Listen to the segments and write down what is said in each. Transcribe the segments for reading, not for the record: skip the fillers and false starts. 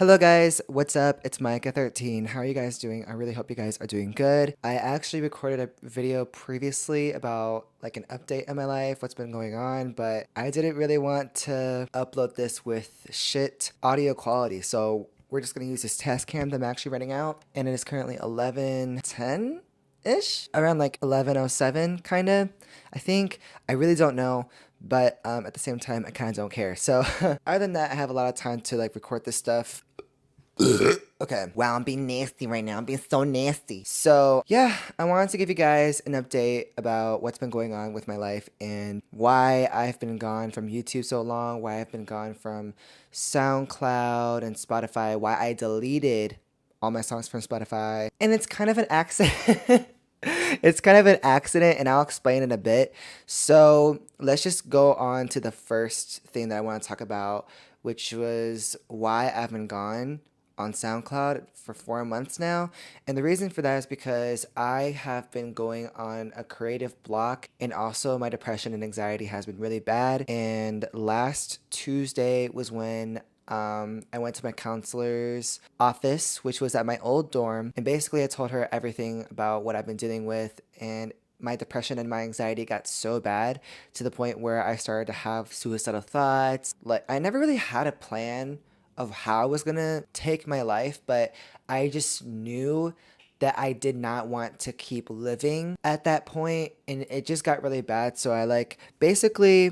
Hello guys, what's up? It's Micah 13. How are you guys doing? I really hope you guys are doing good. I actually recorded a video previously about like an update in my life, what's been going on, but I didn't really want to upload this with shit audio quality. So we're just gonna use this test cam that I'm actually running out, and it is currently 11:10 ish, around like 11:07 kind of. I think. I really don't know, but at the same time I kind of don't care. So other than that, I have a lot of time to like record this stuff. Okay. Wow, I'm being nasty right now. I'm being so nasty. So, yeah, I wanted to give you guys an update about what's been going on with my life and why I've been gone from YouTube so long, why I've been gone from SoundCloud and Spotify, why I deleted all my songs from Spotify. And it's kind of an accident. It's kind of an accident, and I'll explain in a bit. So, let's just go on to the first thing that I want to talk about, which was why I've been gone on SoundCloud for 4 months now. And the reason for that is because I have been going on a creative block, and also my depression and anxiety has been really bad. And last Tuesday was when I went to my counselor's office, which was at my old dorm, and basically I told her everything about what I've been dealing with, and my depression and my anxiety got so bad to the point where I started to have suicidal thoughts. Like, I never really had a plan of how I was gonna take my life, but I just knew that I did not want to keep living at that point, and it just got really bad. So I like basically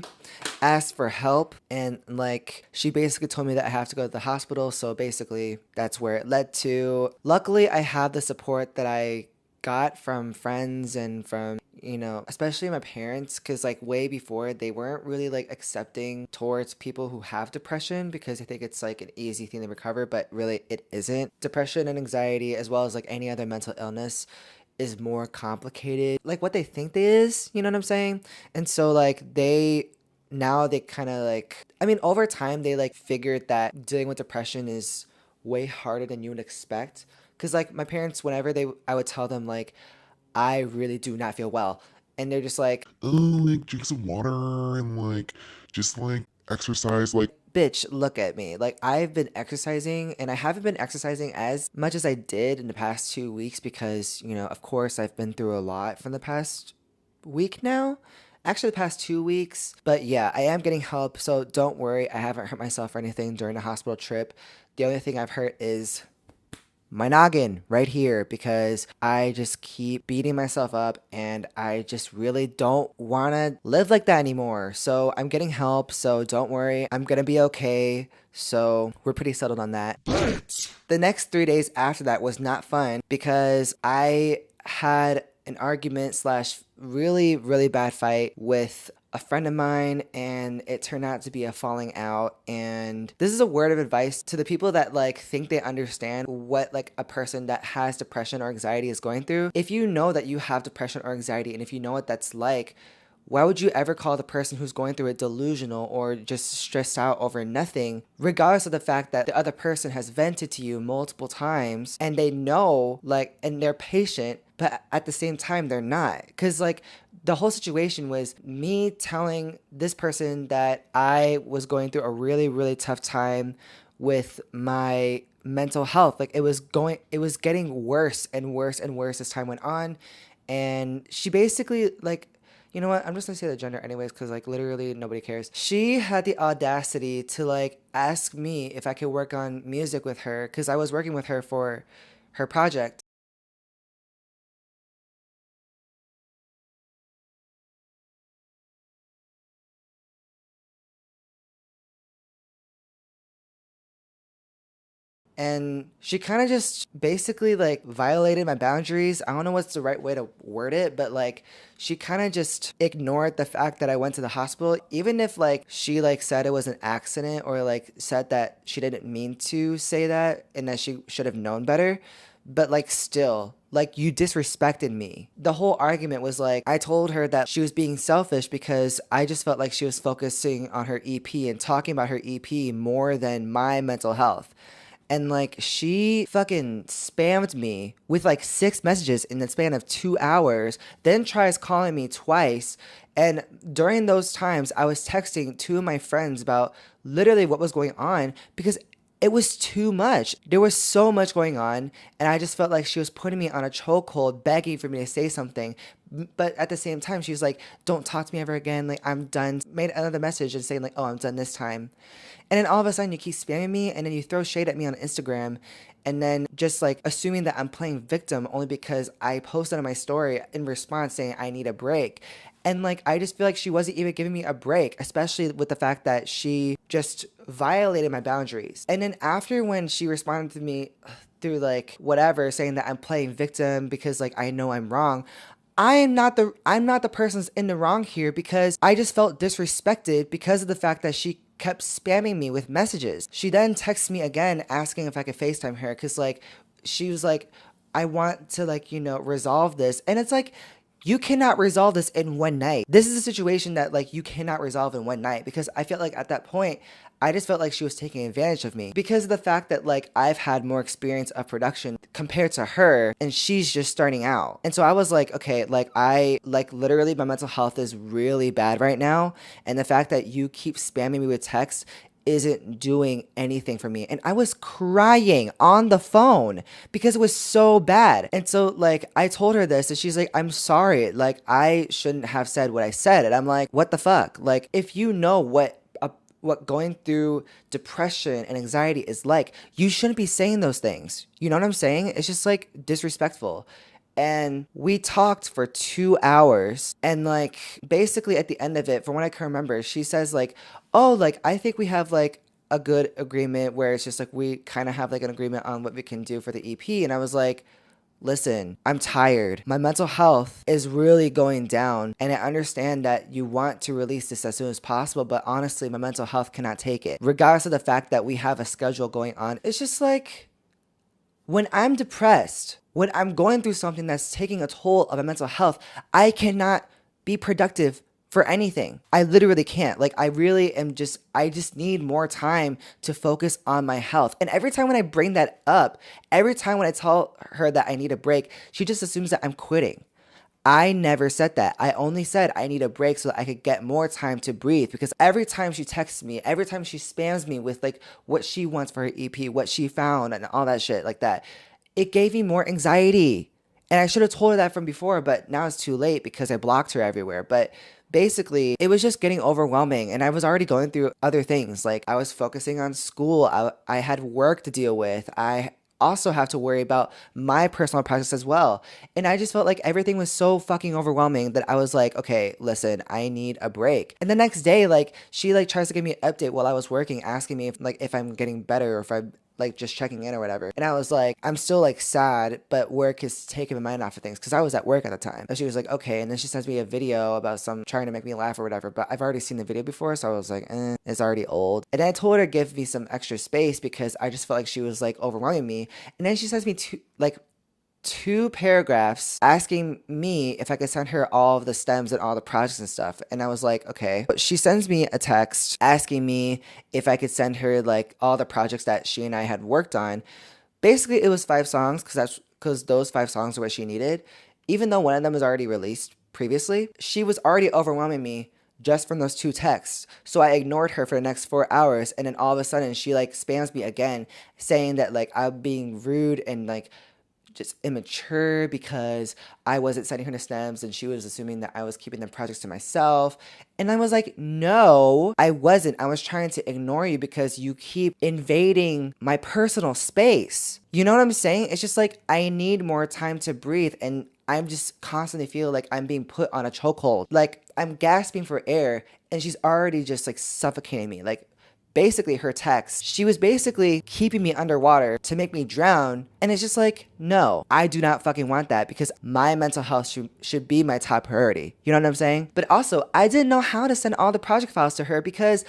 asked for help, and like she basically told me that I have to go to the hospital. So basically that's where it led to. Luckily, I have the support that I got from friends and from, especially my parents, because like way before they weren't really like accepting towards people who have depression, because I think it's like an easy thing to recover, but really it isn't. Depression and anxiety, as well as like any other mental illness, is more complicated like what they think it is, you know what I'm saying? And so like they kind of like, I mean, over time they like figured that dealing with depression is way harder than you would expect. Because like my parents, whenever I would tell them like I really do not feel well, and they're just like, Oh, like drink some water and just exercise. bitch, look at me. Like, I've been exercising, and I haven't been exercising as much as I did in the past 2 weeks because, of course, I've been through a lot from the past week now. Actually, the past 2 weeks. But yeah, I am getting help, so don't worry. I haven't hurt myself or anything during the hospital trip. The only thing I've hurt is my noggin right here, because I just keep beating myself up, and I just really don't want to live like that anymore. So I'm getting help, so don't worry. I'm going to be okay. So we're pretty settled on that. The next 3 days after that was not fun because I had an argument slash really, really bad fight with a friend of mine, and it turned out to be a falling out. And this is a word of advice to the people that like think they understand what like a person that has depression or anxiety is going through. If you know that you have depression or anxiety, and if you know what that's like, why would you ever call the person who's going through it delusional or just stressed out over nothing, regardless of the fact that the other person has vented to you multiple times and they know, like, and they're patient, but at the same time, they're not? Because, like, the whole situation was me telling this person that I was going through a really, really tough time with my mental health. Like, it was getting worse and worse and worse as time went on. And she basically, like, you know what? I'm just gonna say the gender anyways, because like literally nobody cares. She had the audacity to like ask me if I could work on music with her, because I was working with her for her project. And she kind of just basically like violated my boundaries. I don't know what's the right way to word it, but like she kind of just ignored the fact that I went to the hospital, even if like she like said it was an accident, or like said that she didn't mean to say that and that she should have known better. But like still, like, you disrespected me. The whole argument was like, I told her that she was being selfish because I just felt like she was focusing on her EP and talking about her EP more than my mental health. And like she fucking spammed me with like 6 messages in the span of 2 hours, then tries calling me twice. And during those times, I was texting two of my friends about literally what was going on, because it was too much. There was so much going on, and I just felt like she was putting me on a chokehold, begging for me to say something. But at the same time, she was like, don't talk to me ever again. Like, I'm done. Made another message and saying like, oh, I'm done this time. And then all of a sudden you keep spamming me, and then you throw shade at me on Instagram, and then just like assuming that I'm playing victim only because I posted on my story in response saying I need a break. And like, I just feel like she wasn't even giving me a break, especially with the fact that she just violated my boundaries. And then after, when she responded to me through like whatever, saying that I'm playing victim because like I know I'm wrong, I'm not the person's in the wrong here, because I just felt disrespected because of the fact that she kept spamming me with messages. She then texted me again asking if I could FaceTime her, because like she was like, I want to like, resolve this. And it's like, you cannot resolve this in one night. This is a situation that like you cannot resolve in one night, because I felt like at that point, I just felt like she was taking advantage of me because of the fact that like I've had more experience of production compared to her, and she's just starting out. And so I was like, okay, like literally my mental health is really bad right now. And the fact that you keep spamming me with text isn't doing anything for me. And I was crying on the phone because it was so bad. And so like I told her this, and she's like, I'm sorry, like I shouldn't have said what I said. And I'm like, what the fuck? Like, if you know what going through depression and anxiety is like, you shouldn't be saying those things. You know what I'm saying? It's just like disrespectful. And we talked for 2 hours, and like basically at the end of it, from what I can remember, she says like, oh, like I think we have like a good agreement where it's just like we kind of have like an agreement on what we can do for the EP. And I was like, listen, I'm tired. My mental health is really going down, and I understand that you want to release this as soon as possible, but honestly, my mental health cannot take it. Regardless of the fact that we have a schedule going on, it's just like, when I'm depressed, when I'm going through something that's taking a toll of my mental health, I cannot be productive for anything. I literally can't. Like, I just need more time to focus on my health. And every time when I bring that up, every time when I tell her that I need a break, she just assumes that I'm quitting. I never said that. I only said I need a break so that I could get more time to breathe, because every time she texts me, every time she spams me with like what she wants for her EP, what she found and all that shit like that, it gave me more anxiety. And I should have told her that from before, but now it's too late because I blocked her everywhere. But basically, it was just getting overwhelming, and I was already going through other things. Like, I was focusing on school. I had work to deal with. I also have to worry about my personal projects as well. And I just felt like everything was so fucking overwhelming that I was like, okay, listen, I need a break. And the next day, like, she like tries to give me an update while I was working, asking me if I'm getting better, or if I'm like just checking in or whatever. And I was like, I'm still like sad, but work is taking my mind off of things, because I was at work at the time. And she was like, okay. And then she sends me a video about some trying to make me laugh or whatever, but I've already seen the video before, so I was like, it's already old. And then I told her to give me some extra space because I just felt like she was like overwhelming me. And then she sends me two paragraphs asking me if I could send her all of the stems and all the projects and stuff. And I was like, okay. But she sends me a text asking me if I could send her like all the projects that she and I had worked on. Basically, it was 5 songs, because those 5 songs are what she needed. Even though one of them was already released previously, she was already overwhelming me just from those 2 texts. So I ignored her for the next 4 hours, and then all of a sudden she like spams me again, saying that like I'm being rude and like just immature because I wasn't sending her the stems, and she was assuming that I was keeping the projects to myself. And I was like, no, I wasn't. I was trying to ignore you because you keep invading my personal space. You know what I'm saying? It's just like, I need more time to breathe, and I'm just constantly feel like I'm being put on a chokehold. Like, I'm gasping for air, and she's already just like suffocating me. Like, basically her text, she was basically keeping me underwater to make me drown. And it's just like, no, I do not fucking want that, because my mental health should be my top priority. You know what I'm saying? But also, I didn't know how to send all the project files to her because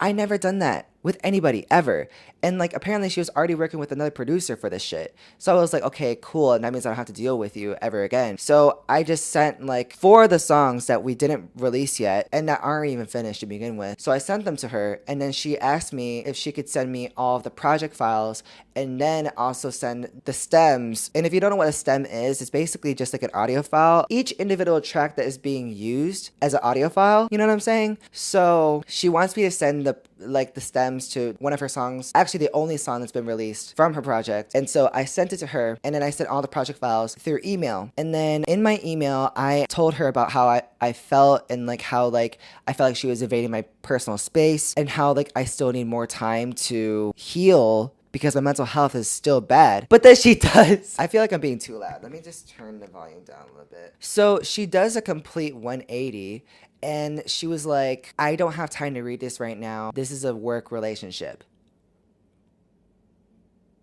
I never done that with anybody ever. And like, apparently she was already working with another producer for this shit. So I was like, okay, cool. And that means I don't have to deal with you ever again. So I just sent like 4 of the songs that we didn't release yet and that aren't even finished to begin with. So I sent them to her, and then she asked me if she could send me all of the project files and then also send the stems. And if you don't know what a stem is, it's basically just like an audio file. Each individual track that is being used as an audio file, you know what I'm saying? So she wants me to send the stems stems to one of her songs, actually the only song that's been released from her project. And so I sent it to her, and then I sent all the project files through email. And then in my email, I told her about how I felt, and like how like I felt like she was invading my personal space, and how like I still need more time to heal because my mental health is still bad. But then she does. I feel like I'm being too loud. Let me just turn the volume down a little bit. So she does a complete 180, and she was like, I don't have time to read this right now. This is a work relationship.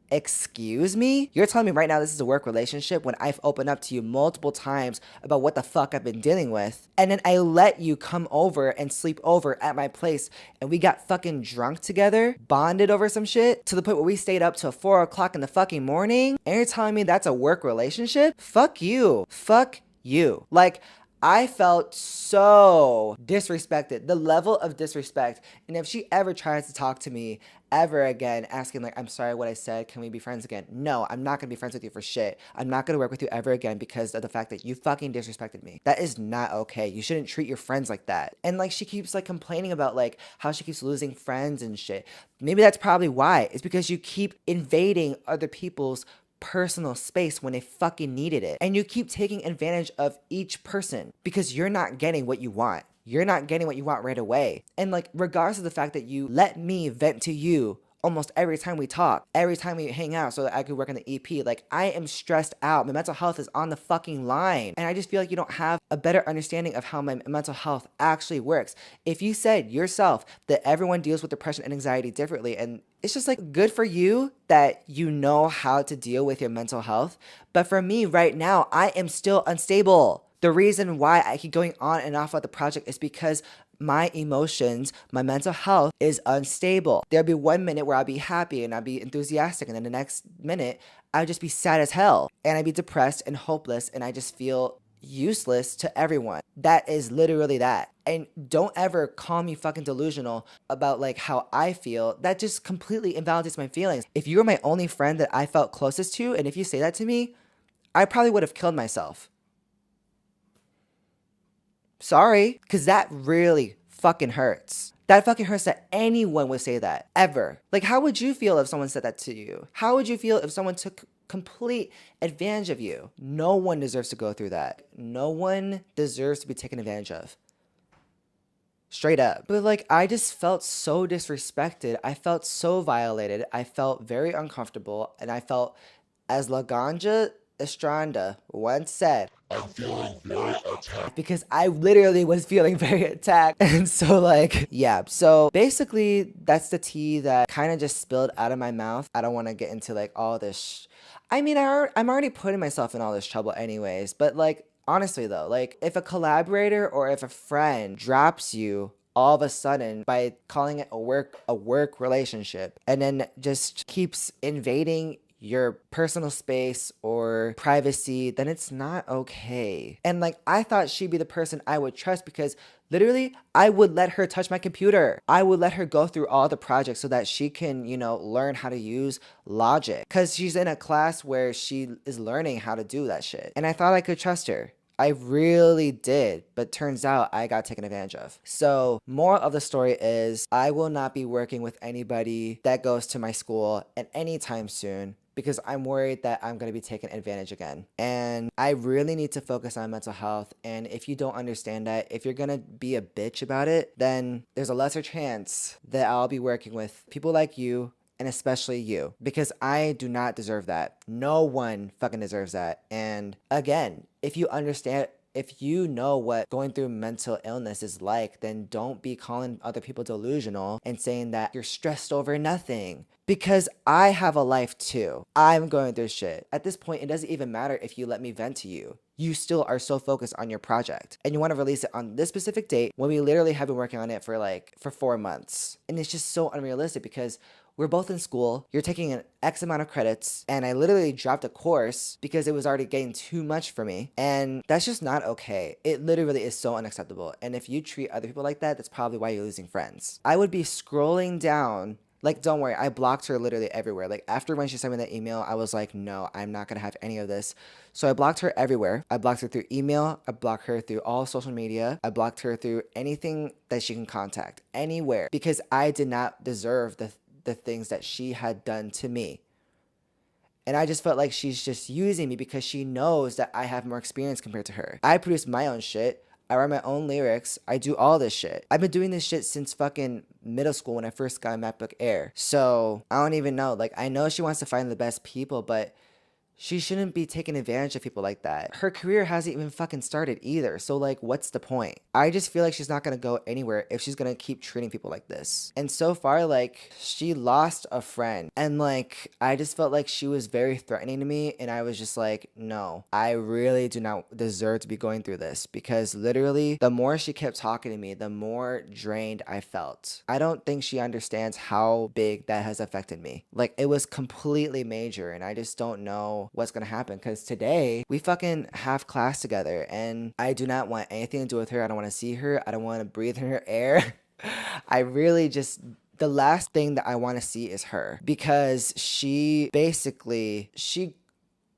Excuse me? You're telling me right now this is a work relationship when I've opened up to you multiple times about what the fuck I've been dealing with, and then I let you come over and sleep over at my place, and we got fucking drunk together, bonded over some shit, to the point where we stayed up till 4 o'clock in the fucking morning, and you're telling me that's a work relationship? Fuck you. Fuck you. Like, I felt so disrespected, the level of disrespect. And if she ever tries to talk to me ever again, asking like, I'm sorry what I said, can we be friends again? No, I'm not gonna be friends with you for shit. I'm not gonna work with you ever again because of the fact that you fucking disrespected me. That is not okay. You shouldn't treat your friends like that. And like, she keeps like complaining about like how she keeps losing friends and shit. Maybe that's probably why. It's because you keep invading other people's personal space when they fucking needed it. And you keep taking advantage of each person because you're not getting what you want. You're not getting what you want right away. And like, regardless of the fact that you let me vent to you almost every time we talk, every time we hang out so that I could work on the EP, like, I am stressed out. My mental health is on the fucking line. And I just feel like you don't have a better understanding of how my mental health actually works. If you said yourself that everyone deals with depression and anxiety differently, and it's just like, good for you that you know how to deal with your mental health. But for me right now, I am still unstable. The reason why I keep going on and off about the project is because my emotions, my mental health is unstable. There'll be 1 minute where I'll be happy and I'll be enthusiastic, and then the next minute I'll just be sad as hell, and I'd be depressed and hopeless, and I just feel useless to everyone. That is literally that. And don't ever call me fucking delusional about like how I feel. That just completely invalidates my feelings. If you were my only friend that I felt closest to, and if you say that to me, I probably would have killed myself. Sorry, because that really fucking hurts. That fucking hurts that anyone would say that, ever. Like, how would you feel if someone said that to you? How would you feel if someone took complete advantage of you? No one deserves to go through that. No one deserves to be taken advantage of. Straight up. But like, I just felt so disrespected. I felt so violated. I felt very uncomfortable, and I felt, as Laganja Estrada once said, I'm feeling very attacked. because I literally was feeling very attacked. And so like, yeah. So basically that's the tea that kind of just spilled out of my mouth. I don't want to get into like all this. I mean, I'm already putting myself in all this trouble anyways. But like, honestly though, like if a collaborator or if a friend drops you all of a sudden by calling it a work relationship, and then just keeps invading your personal space or privacy, then it's not okay. And like, I thought she'd be the person I would trust, because literally I would let her touch my computer. I would let her go through all the projects so that she can, you know, learn how to use Logic, because she's in a class where she is learning how to do that shit. And I thought I could trust her. I really did, but turns out I got taken advantage of. So, moral of the story is, I will not be working with anybody that goes to my school at any time soon, because I'm worried that I'm going to be taken advantage again. And I really need to focus on mental health. And if you don't understand that, if you're going to be a bitch about it, then there's a lesser chance that I'll be working with people like you, and especially you, because I do not deserve that. No one fucking deserves that. And again, if you understand, if you know what going through mental illness is like, then don't be calling other people delusional and saying that you're stressed over nothing. Because I have a life too. I'm going through shit. At this point, it doesn't even matter if you let me vent to you. You still are so focused on your project, and you want to release it on this specific date when we literally have been working on it for 4 months. And it's just so unrealistic, because we're both in school, you're taking an X amount of credits, and I literally dropped a course because it was already getting too much for me. And that's just not okay. It literally is so unacceptable. And if you treat other people like that, that's probably why you're losing friends. I would be scrolling down Like, don't worry, I blocked her literally everywhere. Like, after when she sent me that email, I was like, no, I'm not gonna have any of this. So I blocked her everywhere. I blocked her through email. I blocked her through all social media. I blocked her through anything that she can contact, anywhere, because I did not deserve the things that she had done to me. And I just felt like she's just using me because she knows that I have more experience compared to her. I produce my own shit. I write my own lyrics. I do all this shit. I've been doing this shit since fucking middle school when I first got a MacBook Air. So I don't even know. Like, I know she wants to find the best people, but she shouldn't be taking advantage of people like that. Her career hasn't even fucking started either. So, like, what's the point? I just feel like she's not gonna go anywhere if she's gonna keep treating people like this. And so far, like, she lost a friend. And, like, I just felt like she was very threatening to me. And I was just like, no, I really do not deserve to be going through this. Because literally, the more she kept talking to me, the more drained I felt. I don't think she understands how big that has affected me. Like, it was completely major. And I just don't know what's gonna happen, because today we fucking have class together and I do not want anything to do with her. I don't want to see her. I don't want to breathe in her air. I really just, the last thing that I want to see is her, because she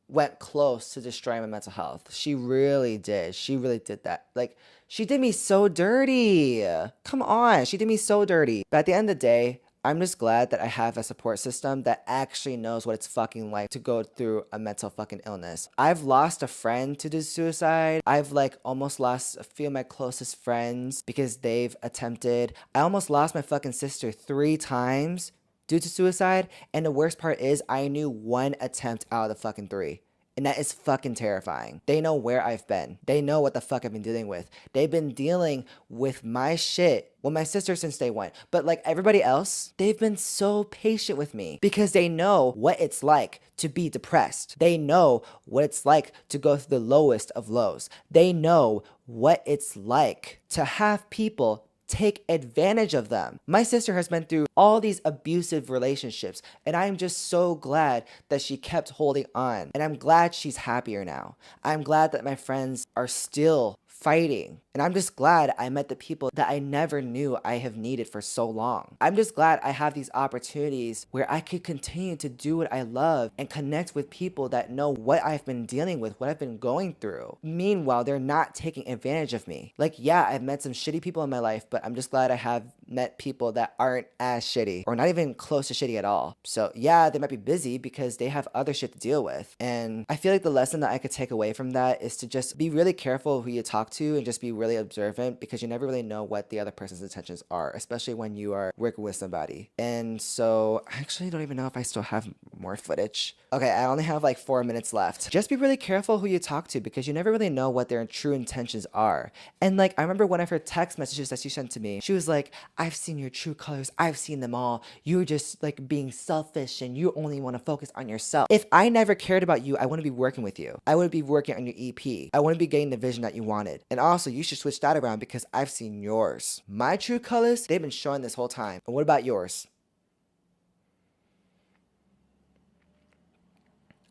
went close to destroying my mental health. She really did. She really did that. Like, she did me so dirty. Come on, she did me so dirty. But at the end of the day, I'm just glad that I have a support system that actually knows what it's fucking like to go through a mental fucking illness. I've lost a friend to do suicide. I've like almost lost a few of my closest friends because they've attempted. I almost lost my fucking sister 3 times due to suicide. And the worst part is I knew 1 attempt out of the fucking 3. And that is fucking terrifying. They know where I've been. They know what the fuck I've been dealing with. They've been dealing with my shit. Well, my sister since day 1. But like everybody else, they've been so patient with me because they know what it's like to be depressed. They know what it's like to go through the lowest of lows. They know what it's like to have people take advantage of them. My sister has been through all these abusive relationships, and I'm just so glad that she kept holding on. And I'm glad she's happier now. I'm glad that my friends are still fighting. And I'm just glad I met the people that I never knew I have needed for so long. I'm just glad I have these opportunities where I could continue to do what I love and connect with people that know what I've been dealing with, what I've been going through. Meanwhile, they're not taking advantage of me. Like, yeah, I've met some shitty people in my life, but I'm just glad I have met people that aren't as shitty or not even close to shitty at all. So yeah, they might be busy because they have other shit to deal with. And I feel like the lesson that I could take away from that is to just be really careful who you talk to and just be really observant, because you never really know what the other person's intentions are, especially when you are working with somebody. And so I actually don't even know if I still have more footage. Okay, I only have like 4 minutes left. Just be really careful who you talk to, because you never really know what their true intentions are. And like, I remember one of her text messages that she sent to me. She was like, I've seen your true colors. I've seen them all. You're just like being selfish and you only want to focus on yourself. If I never cared about you, I wouldn't be working with you. I wouldn't be working on your EP. I wouldn't be getting the vision that you wanted. And also, you should switch that around, because I've seen yours. My true colors, they've been showing this whole time. And what about yours?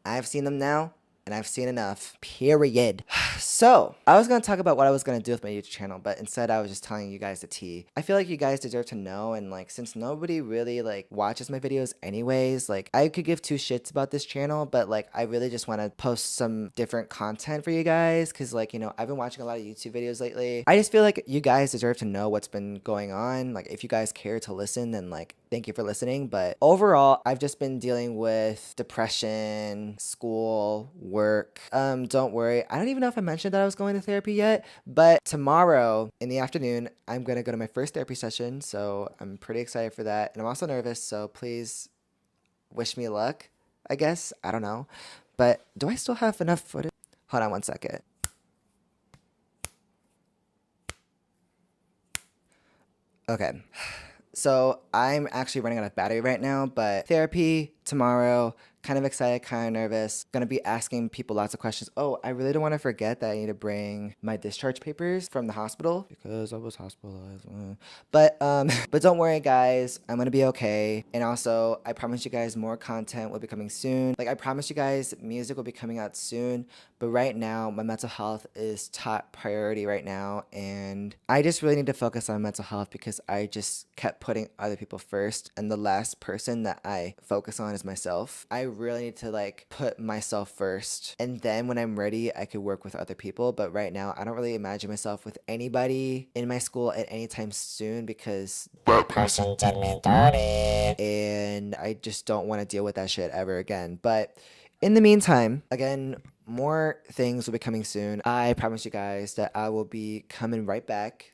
I've seen them now, and I've seen enough. Period. So, I was going to talk about what I was going to do with my YouTube channel, but instead I was just telling you guys the tea. I feel like you guys deserve to know, and like, since nobody really like watches my videos anyways, like, I could give 2 shits about this channel, but like, I really just want to post some different content for you guys, because like, you know, I've been watching a lot of YouTube videos lately. I just feel like you guys deserve to know what's been going on. Like, if you guys care to listen, then like, thank you for listening. But overall, I've just been dealing with depression, school, work. Don't worry. I don't even know if I mentioned that I was going to therapy yet, but tomorrow in the afternoon, I'm going to go to my first therapy session. So I'm pretty excited for that. And I'm also nervous. So please wish me luck, I guess. I don't know. But do I still have enough footage? Hold on one second. Okay. So I'm actually running out of battery right now, but therapy tomorrow. Kind of excited, kind of nervous. Gonna be asking people lots of questions. Oh, I really don't want to forget that I need to bring my discharge papers from the hospital because I was hospitalized. But don't worry, guys. I'm gonna be okay. And also, I promise you guys more content will be coming soon. Like I promise you guys, music will be coming out soon. But right now, my mental health is top priority right now, and I just really need to focus on mental health because I just kept putting other people first, and the last person that I focus on is myself. I really need to like put myself first, and then when I'm ready, I could work with other people. But right now, I don't really imagine myself with anybody in my school at any time soon because that person did me dirty, and I just don't want to deal with that shit ever again. But in the meantime, again, more things will be coming soon. I promise you guys that I will be coming right back.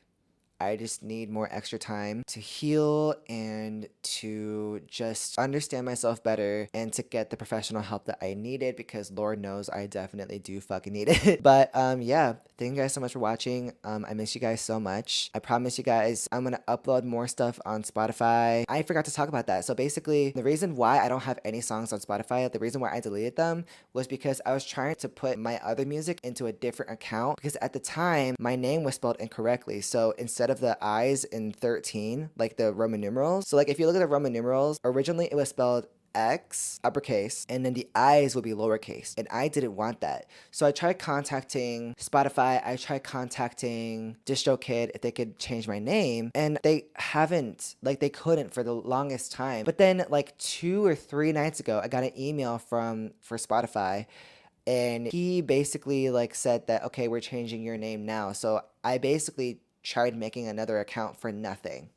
I just need more extra time to heal and to just understand myself better and to get the professional help that I needed because Lord knows I definitely do fucking need it. But yeah, thank you guys so much for watching. I miss you guys so much. I promise you guys I'm gonna upload more stuff on Spotify. I forgot to talk about that. So basically, the reason why I don't have any songs on Spotify, the reason why I deleted them was because I was trying to put my other music into a different account because at the time my name was spelled incorrectly. So instead of the I's in 13, like the Roman numerals. So like if you look at the Roman numerals, originally it was spelled X uppercase and then the I's would be lowercase, and I didn't want that. So I tried contacting Spotify, I tried contacting DistroKid if they could change my name, and they haven't, like they couldn't for the longest time. But then like 2 or 3 nights ago, I got an email for Spotify, and he basically like said that okay, we're changing your name now. So I basically tried making another account for nothing.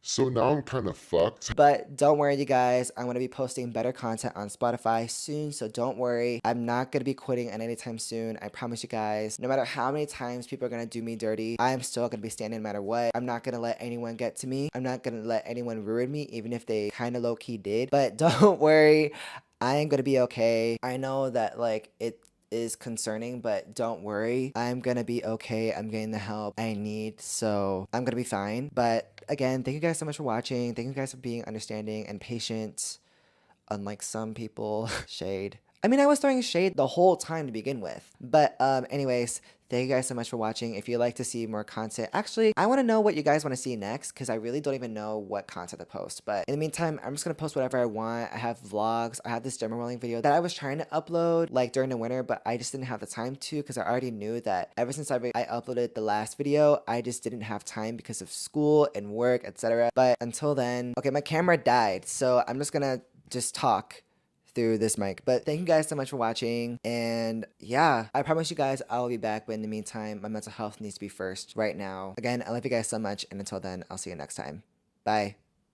So now I'm kind of fucked. But don't worry, you guys. I'm going to be posting better content on Spotify soon. So don't worry. I'm not going to be quitting at any time soon. I promise you guys. No matter how many times people are going to do me dirty, I am still going to be standing no matter what. I'm not going to let anyone get to me. I'm not going to let anyone ruin me, even if they kind of low key did. But don't worry. I am going to be okay. I know that like it is concerning, but don't worry. I'm gonna be okay. I'm getting the help I need, so I'm gonna be fine. But again, thank you guys so much for watching. Thank you guys for being understanding and patient, unlike some people. Shade. I mean, I was throwing shade the whole time to begin with. But anyways, thank you guys so much for watching. If you'd like to see more content, actually, I want to know what you guys want to see next because I really don't even know what content to post. But in the meantime, I'm just going to post whatever I want. I have vlogs. I have this demo rolling video that I was trying to upload like during the winter, but I just didn't have the time to because I already knew that ever since I uploaded the last video, I just didn't have time because of school and work, etc. But until then, okay, my camera died, so I'm just going to just talk through this mic. But thank you guys so much for watching, and yeah, I promise you guys I'll be back, but in the meantime, my mental health needs to be first right now. Again, I love you guys so much, and until then, I'll see you next time. Bye.